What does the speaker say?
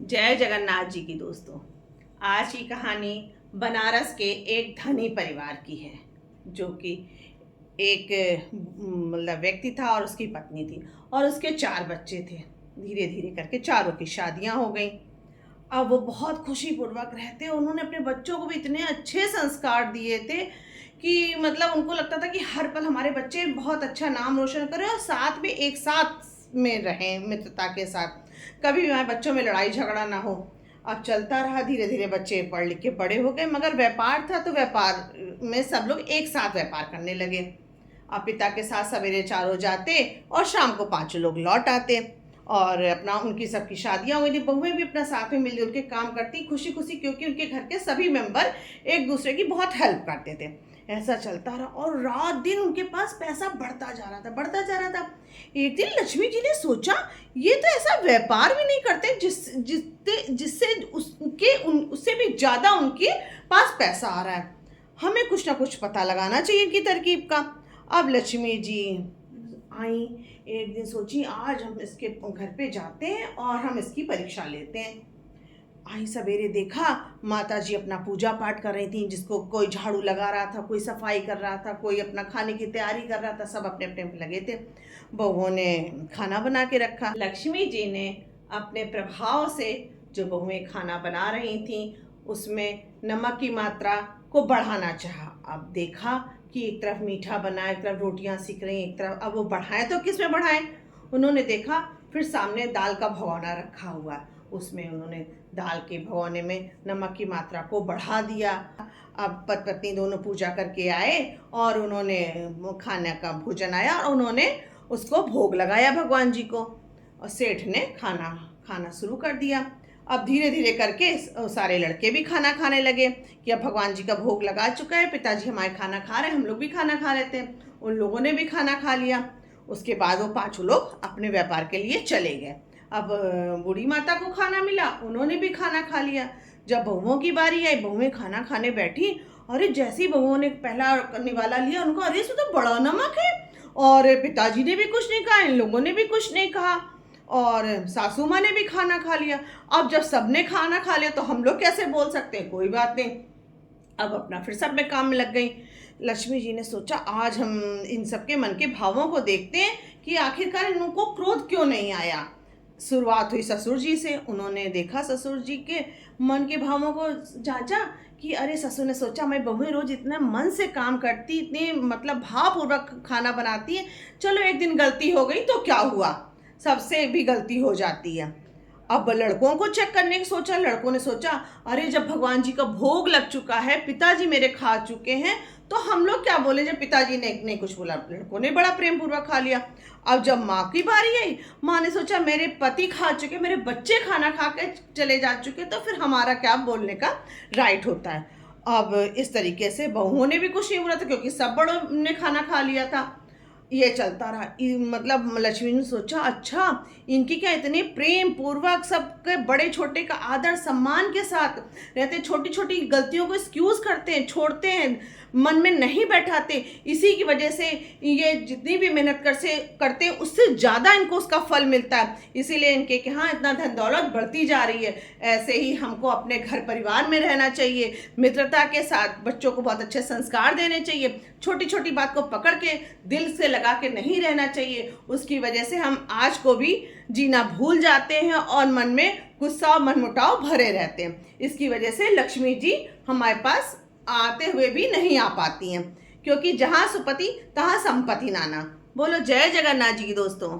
जय जगन्नाथ जी की दोस्तों। आज की कहानी बनारस के एक धनी परिवार की है, जो कि एक मतलब व्यक्ति था और उसकी पत्नी थी और उसके 4 बच्चे थे। धीरे धीरे करके चारों की शादियां हो गई। अब वो बहुत खुशी पूर्वक रहते। उन्होंने अपने बच्चों को भी इतने अच्छे संस्कार दिए थे कि मतलब उनको लगता था कि हर पल हमारे बच्चे बहुत अच्छा नाम रोशन करें और साथ में एक साथ में रहें, मित्रता के साथ। कभी भी हमारे बच्चों में लड़ाई झगड़ा ना हो। अब चलता रहा, धीरे धीरे बच्चे पढ़ लिख के बड़े हो गए, मगर व्यापार था तो व्यापार में सब लोग एक साथ व्यापार करने लगे। अब पिता के साथ सवेरे चारों जाते और शाम को 5 लोग लौट आते और अपना उनकी सबकी शादियां हुई थी। बहुएं भी अपना साथ में मिलजुल के काम करती खुशी खुशी, क्योंकि उनके घर के सभी मेंबर एक दूसरे की बहुत हेल्प करते थे। ऐसा चलता रहा और रात दिन उनके पास पैसा बढ़ता जा रहा था, बढ़ता जा रहा था। एक दिन लक्ष्मी जी ने सोचा, ये तो ऐसा व्यापार भी नहीं करते जिससे उससे भी ज़्यादा उनके पास पैसा आ रहा है। हमें कुछ ना कुछ पता लगाना चाहिए इनकी तरकीब का। अब लक्ष्मी जी आई, एक दिन सोची आज हम इसके घर पे जाते हैं और हम इसकी परीक्षा लेते हैं। आई सवेरे देखा माता जी अपना पूजा पाठ कर रही थी, जिसको कोई झाड़ू लगा रहा था, कोई सफाई कर रहा था, कोई अपना खाने की तैयारी कर रहा था। सब अपने अपने में लगे थे। बहुओं ने खाना बना के रखा। लक्ष्मी जी ने अपने प्रभाव से जो बहुएं खाना बना रही थी उसमें नमक की मात्रा को बढ़ाना चाहा। अब देखा कि एक तरफ मीठा बना, एक तरफ रोटियां सीख रही, एक तरफ। अब वो बढ़ाएं तो किस में बढ़ाएं? उन्होंने देखा, फिर सामने दाल का भगोना रखा हुआ है, उसमें उन्होंने दाल के भगोने में नमक की मात्रा को बढ़ा दिया। अब पति पत्नी दोनों पूजा करके आए और उन्होंने खाने का भोजन आया और उन्होंने उसको भोग लगाया भगवान जी को, और सेठ ने खाना खाना शुरू कर दिया। अब धीरे धीरे करके सारे लड़के भी खाना खाने लगे कि अब भगवान जी का भोग लगा चुका है, पिताजी हमारे खाना खा रहे हैं, हम लोग भी खाना खा लेते हैं। उन लोगों ने भी खाना खा लिया। उसके बाद वो 5 लोग अपने व्यापार के लिए चले गए। अब बूढ़ी माता को खाना मिला, उन्होंने भी खाना खा लिया। जब बहुओं की बारी आई, बहुएं खाना खाने बैठी। अरे जैसे ही बहुओं ने पहला निवाला लिया, उनको अरे इसमें तो बड़ा नमक है। और पिताजी ने भी कुछ नहीं कहा, इन लोगों ने भी कुछ नहीं कहा, और सासू माँ ने भी खाना खा लिया। अब जब सबने खाना खा लिया तो हम लोग कैसे बोल सकते हैं? कोई बात नहीं। अब अपना फिर सब में काम में लग गई। लक्ष्मी जी ने सोचा आज हम इन सबके मन के भावों को देखते हैं कि आखिरकार इनको क्रोध क्यों नहीं आया। शुरुआत हुई ससुर जी से। उन्होंने देखा ससुर जी के मन के भावों को, जांचा कि अरे ससुर ने सोचा मैं बहुएं रोज इतना मन से काम करती, इतने मतलब भावपूर्वक खाना बनाती है, चलो एक दिन गलती हो गई तो क्या हुआ, सबसे भी गलती हो जाती है। अब लड़कों को चेक करने की सोचा। लड़कों ने सोचा अरे जब भगवान जी का भोग लग चुका है, पिताजी मेरे खा चुके हैं, तो हम लोग क्या बोले जब पिताजी ने नहीं कुछ बोला। लड़कों ने बड़ा प्रेम पूर्वक खा लिया। अब जब माँ की बारी आई, माँ ने सोचा मेरे पति खा चुके, मेरे बच्चे खाना खा के चले जा चुके, तो फिर हमारा क्या बोलने का राइट होता है। अब इस तरीके से बहुओं ने भी कुछ नहीं बोला था, क्योंकि सब बड़ों ने खाना खा लिया था। ये चलता रहा। मतलब लक्ष्मी ने सोचा अच्छा इनकी क्या इतने प्रेम पूर्वक सबके बड़े छोटे का आदर सम्मान के साथ रहते, छोटी छोटी गलतियों को एक्सक्यूज करते हैं, छोड़ते हैं, मन में नहीं बैठाते। इसी की वजह से ये जितनी भी मेहनत करते हैं उससे ज़्यादा इनको उसका फल मिलता है। इसीलिए इनके कि हाँ इतना धन दौलत बढ़ती जा रही है। ऐसे ही हमको अपने घर परिवार में रहना चाहिए, मित्रता के साथ बच्चों को बहुत अच्छे संस्कार देने चाहिए, छोटी छोटी बात को पकड़ के दिल से लगा के नहीं रहना चाहिए। उसकी वजह से हम आज को भी जीना भूल जाते हैं और मन में गुस्सा और मनमुटाव भरे रहते हैं। इसकी वजह से लक्ष्मी जी हमारे पास आते हुए भी नहीं आ पाती हैं, क्योंकि जहाँ सुपति तहाँ संपत्ति नाना। बोलो जय जगन्नाथ जी की दोस्तों।